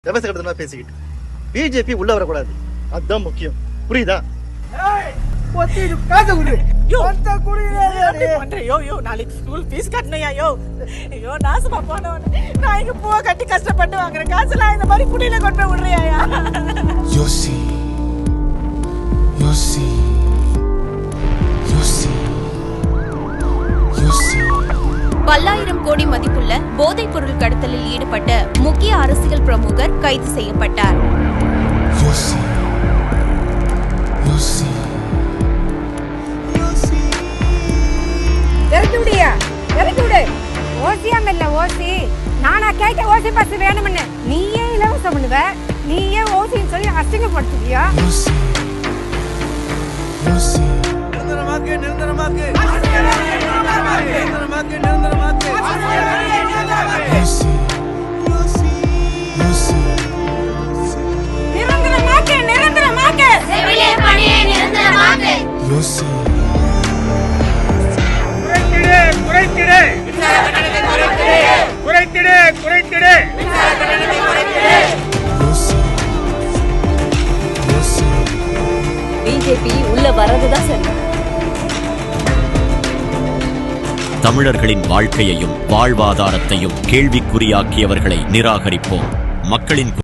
பேசிக்கிட்டு பிஜேபி உள்ள வரக்கூடாது, அதுதான் முக்கியம். புரியுதா? நாளைக்கு ஸ்கூல் ஃபீஸ் கட்டணையா? ஐயோ நாசமா போனவன், நான் இங்க பூவை கட்டி கஷ்டப்பட்டு வாங்குறேன் காசுலாம் இந்த மாதிரி குடியில கொண்டு போய் விடுறியா? யோசி யோசி யோசி யோசி. பல்லாயிரம் கோடி மதிப்புள்ள போதைப் பொருள் கடத்தலில் ஈடுபட்ட முக்கிய அரசியல் பிரமுகர் கைது செய்யப்பட்டார். யோசி யோசி ஓசி நானா கேட்ட ஓசி பஸ் வேணும்னு நீயே இலவசம் பண்ணுவ, நீயே ஓசின்னு சொல்லி அசிங்கப்படுத்துவியா? யோசி யோசி நிரந்தரமாக்கு நிரந்தரமாக்கு நிரந்தரமாக்கு நிரந்தரமாக்கு. யோசி யோசி யோசி நிரந்தரமாக்கு நிரந்தரமாக்கு செவிலிய பணியை நிரந்தரமாக்கு. யோசி யோசி யோசி. பிஜேபி உள்ள வரதுதான் சரி. தமிழர்களின் வாழ்க்கையையும் வாழ்வாதாரத்தையும் கேள்விக்குறியாக்கியவர்களை நிராகரிப்போம். மக்களின்